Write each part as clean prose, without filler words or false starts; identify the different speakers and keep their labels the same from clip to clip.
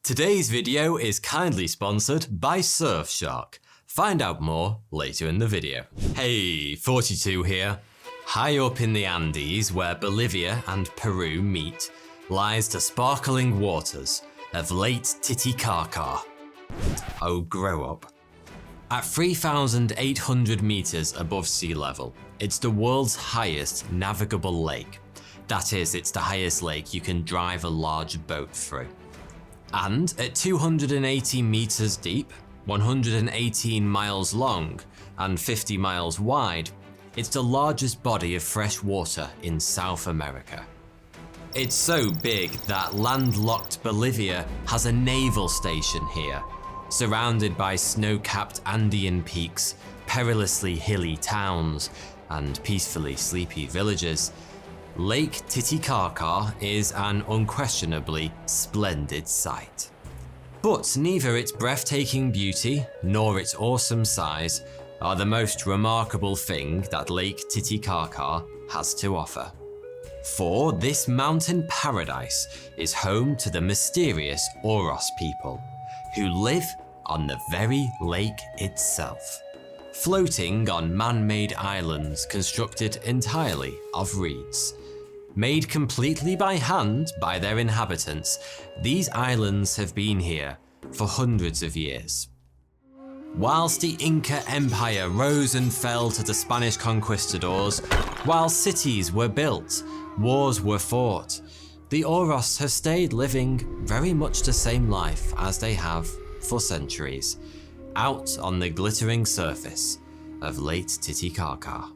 Speaker 1: Today's video is kindly sponsored by Surfshark. Find out more later in the video. Hey, 42 here. High up in the Andes, where Bolivia and Peru meet, lies the sparkling waters of Lake Titicaca. Oh, grow up. At 3,800 meters above sea level, it's the world's highest navigable lake. That is, it's the highest lake you can drive a large boat through. And at 280 meters deep, 118 miles long, and 50 miles wide, it's the largest body of fresh water in South America. It's so big that landlocked Bolivia has a naval station here, surrounded by snow-capped Andean peaks, perilously hilly towns, and peacefully sleepy villages. Lake Titicaca is an unquestionably splendid sight. But neither its breathtaking beauty nor its awesome size are the most remarkable thing that Lake Titicaca has to offer. For this mountain paradise is home to the mysterious Auros people, who live on the very lake itself, floating on man-made islands constructed entirely of reeds. Made completely by hand by their inhabitants, these islands have been here for hundreds of years. Whilst the Inca Empire rose and fell to the Spanish conquistadors, while cities were built, wars were fought, the Auros have stayed living very much the same life as they have for centuries, out on the glittering surface of Lake Titicaca.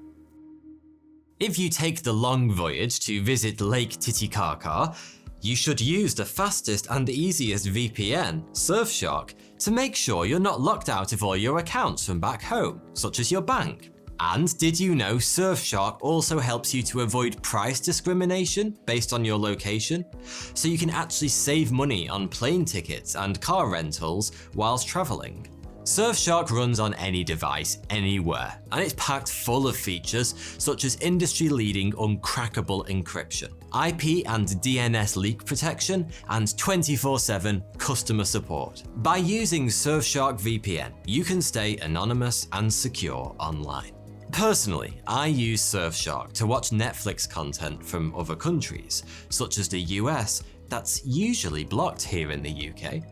Speaker 1: If you take the long voyage to visit Lake Titicaca, you should use the fastest and easiest VPN, Surfshark, to make sure you're not locked out of all your accounts from back home, such as your bank. And did you know Surfshark also helps you to avoid price discrimination based on your location? So you can actually save money on plane tickets and car rentals whilst traveling. Surfshark runs on any device, anywhere, and it's packed full of features such as industry-leading uncrackable encryption, IP and DNS leak protection, and 24/7 customer support. By using Surfshark VPN, you can stay anonymous and secure online. Personally, I use Surfshark to watch Netflix content from other countries, such as the US, that's usually blocked here in the UK.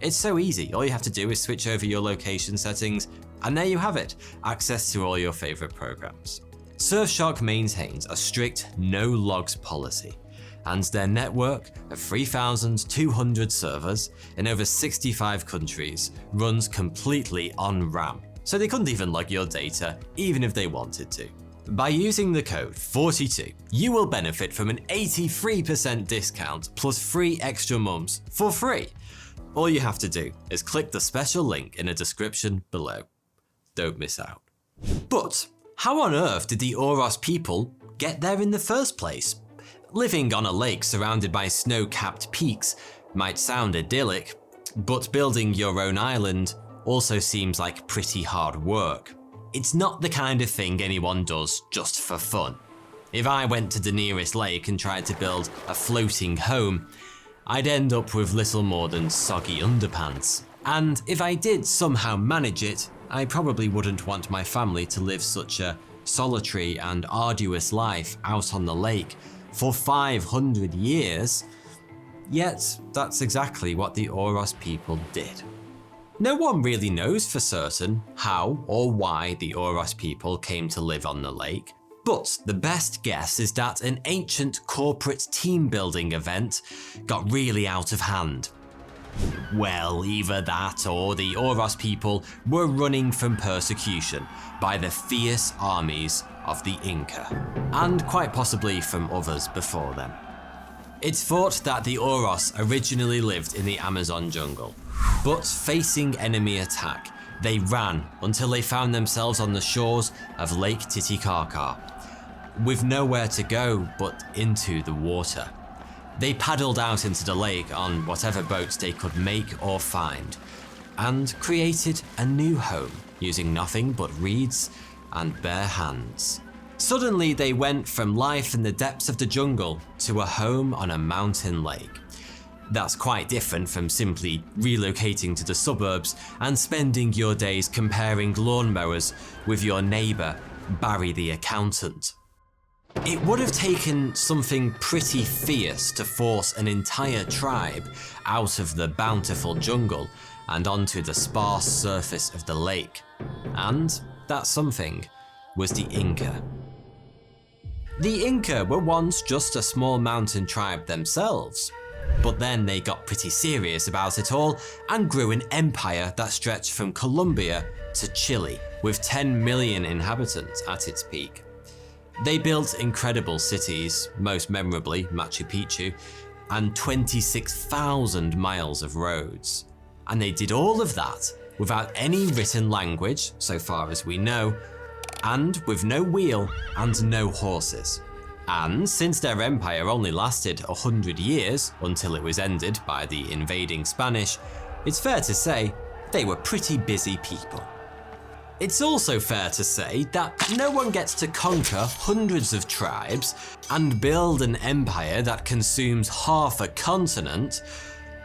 Speaker 1: It's so easy, all you have to do is switch over your location settings, and there you have it, access to all your favorite programs. Surfshark maintains a strict no logs policy, and their network of 3,200 servers in over 65 countries runs completely on RAM, so they couldn't even log your data even if they wanted to. By using the code 42, you will benefit from an 83% discount plus 3 extra months for free. All you have to do is click the special link in the description below. Don't miss out. But how on earth did the Auros people get there in the first place? Living on a lake surrounded by snow-capped peaks might sound idyllic, but building your own island also seems like pretty hard work. It's not the kind of thing anyone does just for fun. If I went to the nearest lake and tried to build a floating home, I'd end up with little more than soggy underpants. And if I did somehow manage it, I probably wouldn't want my family to live such a solitary and arduous life out on the lake for 500 years. Yet, that's exactly what the Auros people did. No one really knows for certain how or why the Auros people came to live on the lake. But the best guess is that an ancient corporate team-building event got really out of hand. Well, either that or the Auros people were running from persecution by the fierce armies of the Inca, and quite possibly from others before them. It's thought that the Auros originally lived in the Amazon jungle, but facing enemy attack, they ran until they found themselves on the shores of Lake Titicaca, with nowhere to go but into the water. They paddled out into the lake on whatever boats they could make or find, and created a new home using nothing but reeds and bare hands. Suddenly they went from life in the depths of the jungle to a home on a mountain lake. That's quite different from simply relocating to the suburbs and spending your days comparing lawnmowers with your neighbour, Barry the accountant. It would have taken something pretty fierce to force an entire tribe out of the bountiful jungle and onto the sparse surface of the lake. And that something was the Inca. The Inca were once just a small mountain tribe themselves, but then they got pretty serious about it all and grew an empire that stretched from Colombia to Chile, with 10 million inhabitants at its peak. They built incredible cities, most memorably Machu Picchu, and 26,000 miles of roads. And they did all of that without any written language, so far as we know, and with no wheel and no horses. And since their empire only lasted 100 years until it was ended by the invading Spanish, it's fair to say they were pretty busy people. It's also fair to say that no one gets to conquer hundreds of tribes and build an empire that consumes half a continent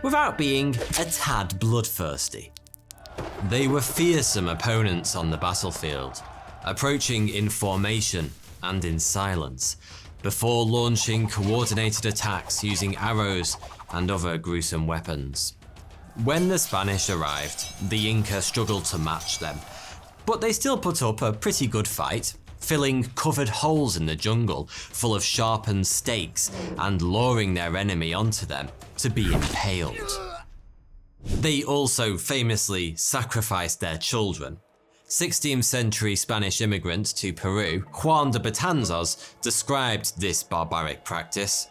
Speaker 1: without being a tad bloodthirsty. They were fearsome opponents on the battlefield, approaching in formation and in silence, before launching coordinated attacks using arrows and other gruesome weapons. When the Spanish arrived, the Inca struggled to match them, but they still put up a pretty good fight, filling covered holes in the jungle full of sharpened stakes and luring their enemy onto them to be impaled. They also famously sacrificed their children. 16th century Spanish immigrant to Peru, Juan de Betanzos, described this barbaric practice.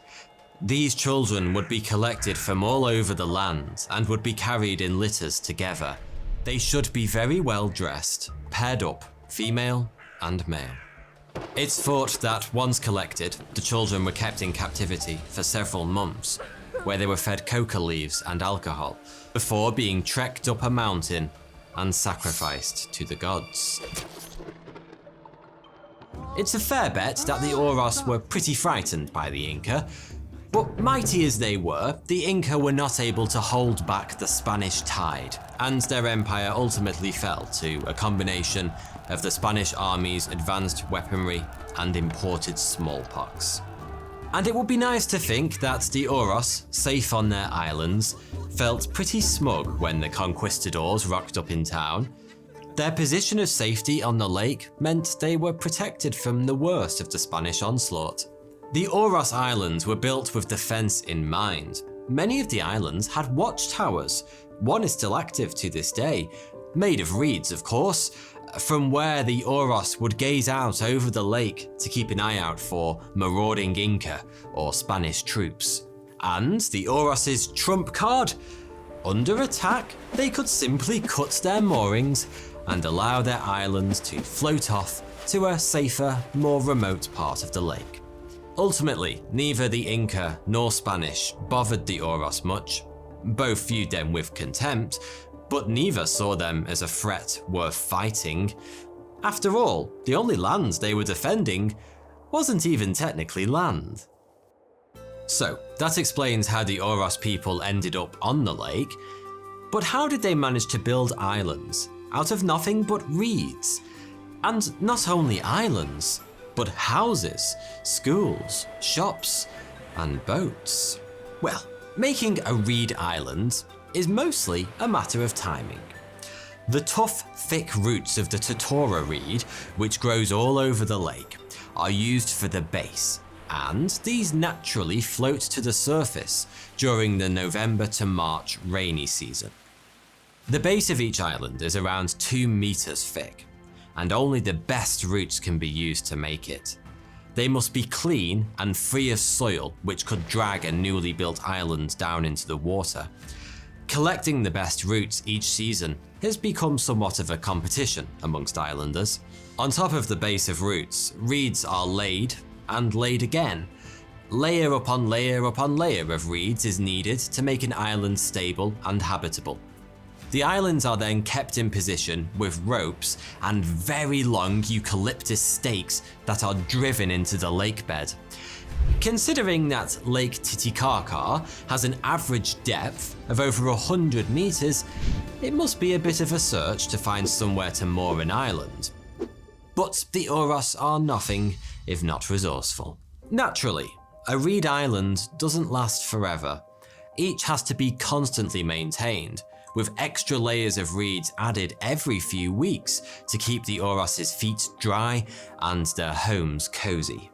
Speaker 1: These children would be collected from all over the land and would be carried in litters together. They should be very well dressed, paired up, female and male. It's thought that once collected, the children were kept in captivity for several months, where they were fed coca leaves and alcohol, before being trekked up a mountain and sacrificed to the gods. It's a fair bet that the Auros were pretty frightened by the Inca, but mighty as they were, the Inca were not able to hold back the Spanish tide, and their empire ultimately fell to a combination of the Spanish army's advanced weaponry and imported smallpox. And it would be nice to think that the Auros, safe on their islands, felt pretty smug when the conquistadors rocked up in town. Their position of safety on the lake meant they were protected from the worst of the Spanish onslaught. The Auros Islands were built with defense in mind. Many of the islands had watchtowers. One is still active to this day, made of reeds of course, from where the Auros would gaze out over the lake to keep an eye out for marauding Inca or Spanish troops. And the Auros' trump card? Under attack, they could simply cut their moorings and allow their islands to float off to a safer, more remote part of the lake. Ultimately, neither the Inca nor Spanish bothered the Auros much. Both viewed them with contempt, but neither saw them as a threat worth fighting. After all, the only land they were defending wasn't even technically land. So, that explains how the Auros people ended up on the lake, but how did they manage to build islands out of nothing but reeds? And not only islands, but houses, schools, shops, and boats. Well, making a reed island is mostly a matter of timing. The tough, thick roots of the Totora reed, which grows all over the lake, are used for the base, and these naturally float to the surface during the November to March rainy season. The base of each island is around 2 meters thick, and only the best roots can be used to make it. They must be clean and free of soil, which could drag a newly built island down into the water. Collecting the best roots each season has become somewhat of a competition amongst islanders. On top of the base of roots, reeds are laid and laid again. Layer upon layer upon layer of reeds is needed to make an island stable and habitable. The islands are then kept in position with ropes and very long eucalyptus stakes that are driven into the lake bed. Considering that Lake Titicaca has an average depth of over 100 meters, it must be a bit of a search to find somewhere to moor an island. But the Auros are nothing if not resourceful. Naturally, a reed island doesn't last forever. Each has to be constantly maintained, with extra layers of reeds added every few weeks to keep the Auros' feet dry and their homes cozy.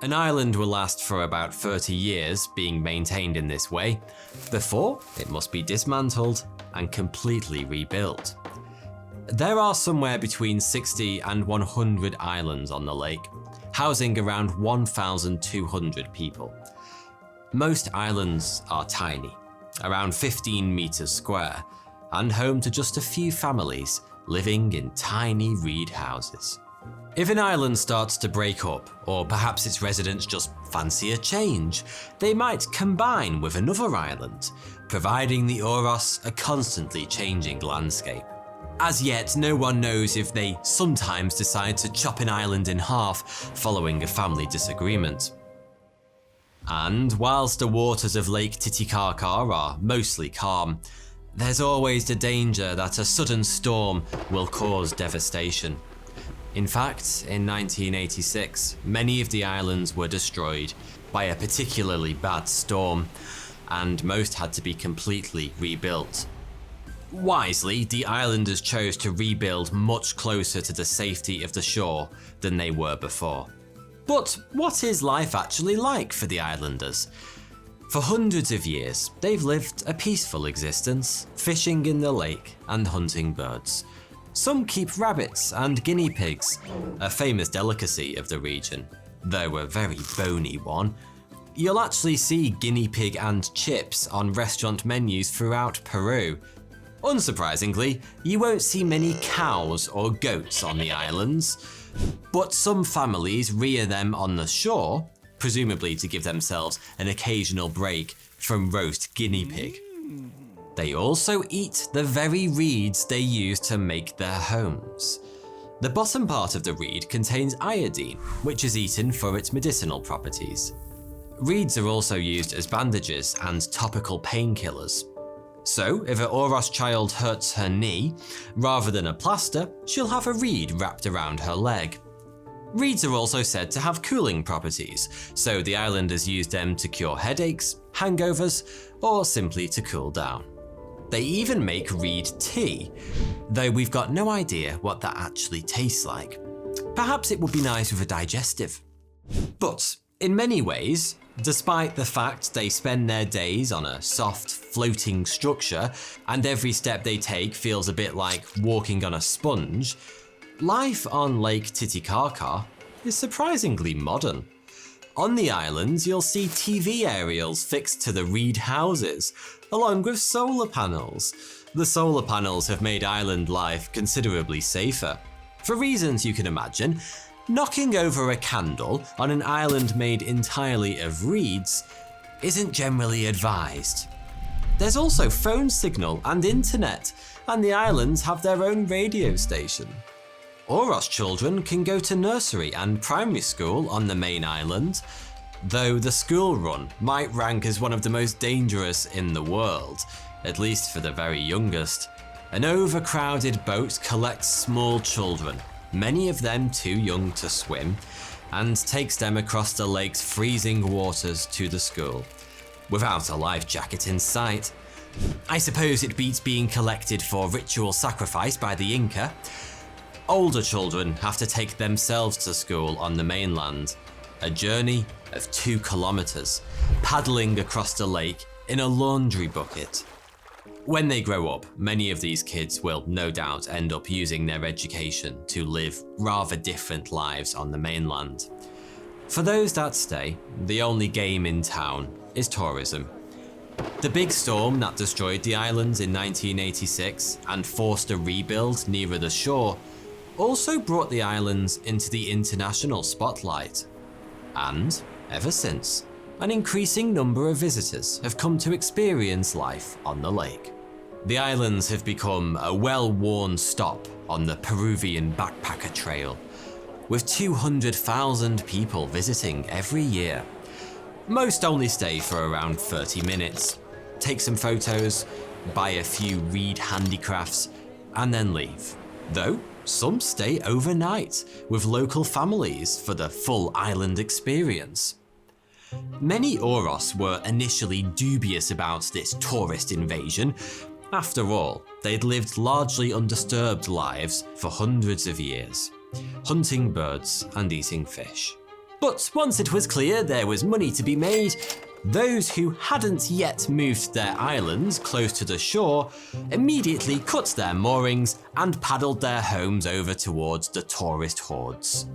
Speaker 1: An island will last for about 30 years being maintained in this way, before it must be dismantled and completely rebuilt. There are somewhere between 60 and 100 islands on the lake, housing around 1,200 people. Most islands are tiny, around 15 meters square, and home to just a few families living in tiny reed houses. If an island starts to break up, or perhaps its residents just fancy a change, they might combine with another island, providing the Auros a constantly changing landscape. As yet, no one knows if they sometimes decide to chop an island in half following a family disagreement. And whilst the waters of Lake Titicaca are mostly calm, there's always the danger that a sudden storm will cause devastation. In fact, in 1986, many of the islands were destroyed by a particularly bad storm, and most had to be completely rebuilt. Wisely, the islanders chose to rebuild much closer to the safety of the shore than they were before. But what is life actually like for the islanders? For hundreds of years, they've lived a peaceful existence, fishing in the lake and hunting birds. Some keep rabbits and guinea pigs, a famous delicacy of the region, though a very bony one. You'll actually see guinea pig and chips on restaurant menus throughout Peru. Unsurprisingly, you won't see many cows or goats on the islands, but some families rear them on the shore, presumably to give themselves an occasional break from roast guinea pig. They also eat the very reeds they use to make their homes. The bottom part of the reed contains iodine, which is eaten for its medicinal properties. Reeds are also used as bandages and topical painkillers. So, if an Auros child hurts her knee, rather than a plaster, she'll have a reed wrapped around her leg. Reeds are also said to have cooling properties, so the islanders use them to cure headaches, hangovers, or simply to cool down. They even make reed tea, though we've got no idea what that actually tastes like. Perhaps it would be nice with a digestive. But in many ways, despite the fact they spend their days on a soft, floating structure, and every step they take feels a bit like walking on a sponge, life on Lake Titicaca is surprisingly modern. On the islands, you'll see TV aerials fixed to the reed houses, along with solar panels. The solar panels have made island life considerably safer. For reasons you can imagine, knocking over a candle on an island made entirely of reeds isn't generally advised. There's also phone signal and internet, and the islands have their own radio station. Auros children can go to nursery and primary school on the main island, though the school run might rank as one of the most dangerous in the world, at least for the very youngest. An overcrowded boat collects small children, many of them too young to swim, and takes them across the lake's freezing waters to the school, without a life jacket in sight. I suppose it beats being collected for ritual sacrifice by the Inca. Older children have to take themselves to school on the mainland, a journey of 2 kilometers, paddling across the lake in a laundry bucket. When they grow up, many of these kids will no doubt end up using their education to live rather different lives on the mainland. For those that stay, the only game in town is tourism. The big storm that destroyed the islands in 1986 and forced a rebuild nearer the shore also brought the islands into the international spotlight. And, ever since, an increasing number of visitors have come to experience life on the lake. The islands have become a well-worn stop on the Peruvian backpacker trail, with 200,000 people visiting every year, Most only stay for around 30 minutes, take some photos, buy a few reed handicrafts, and then leave. Though some stay overnight with local families for the full island experience. Many Auros were initially dubious about this tourist invasion. After all, they'd lived largely undisturbed lives for hundreds of years, hunting birds and eating fish. But once it was clear there was money to be made, those who hadn't yet moved their islands close to the shore immediately cut their moorings and paddled their homes over towards the tourist hordes.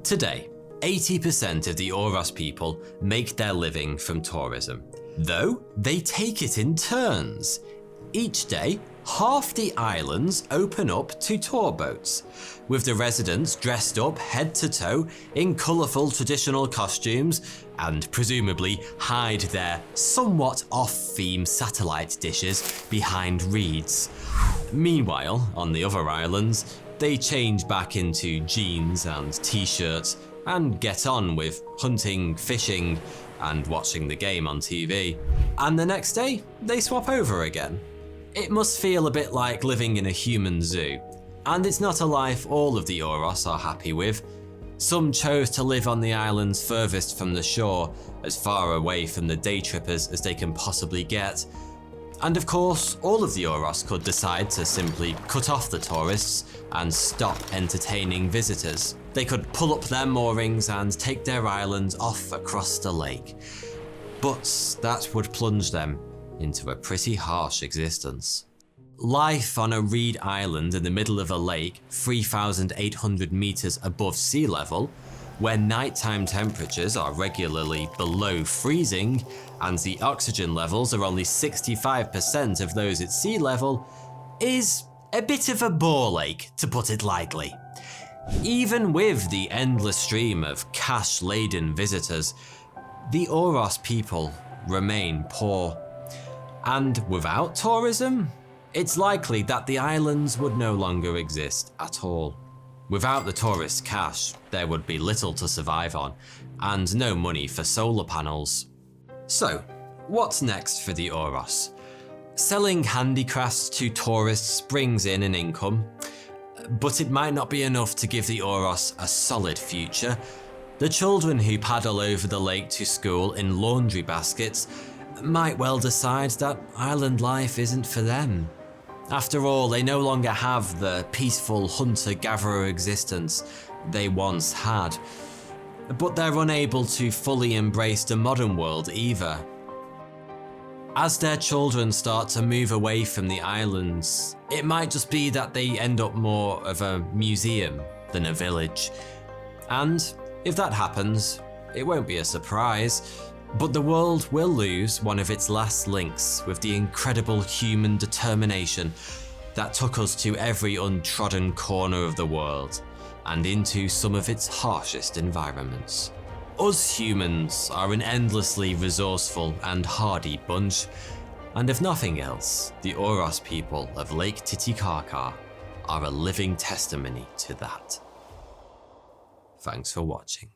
Speaker 1: Today, 80% of the Auros people make their living from tourism, though they take it in turns. Each day, half the islands open up to tour boats, with the residents dressed up head to toe in colourful traditional costumes and presumably hide their somewhat off-theme satellite dishes behind reeds. Meanwhile, on the other islands, they change back into jeans and t-shirts and get on with hunting, fishing, and watching the game on TV. And the next day, they swap over again. It must feel a bit like living in a human zoo, and it's not a life all of the Auros are happy with. Some chose to live on the islands furthest from the shore, as far away from the day trippers as they can possibly get. And of course, all of the Auros could decide to simply cut off the tourists and stop entertaining visitors. They could pull up their moorings and take their islands off across the lake. But that would plunge them into a pretty harsh existence. Life on a reed island in the middle of a lake 3,800 meters above sea level, where nighttime temperatures are regularly below freezing and the oxygen levels are only 65% of those at sea level, is a bit of a bore ache, to put it lightly. Even with the endless stream of cash-laden visitors, the Auros people remain poor. And without tourism, it's likely that the islands would no longer exist at all. Without the tourist cash, there would be little to survive on, and no money for solar panels. So, what's next for the Auros? Selling handicrafts to tourists brings in an income, but it might not be enough to give the Auros a solid future. The children who paddle over the lake to school in laundry baskets might well decide that island life isn't for them. After all, they no longer have the peaceful hunter-gatherer existence they once had. But they're unable to fully embrace the modern world either. As their children start to move away from the islands, it might just be that they end up more of a museum than a village. And if that happens, it won't be a surprise. But the world will lose one of its last links with the incredible human determination that took us to every untrodden corner of the world and into some of its harshest environments. Us humans are an endlessly resourceful and hardy bunch, and if nothing else, the Auros people of Lake Titicaca are a living testimony to that. Thanks for watching.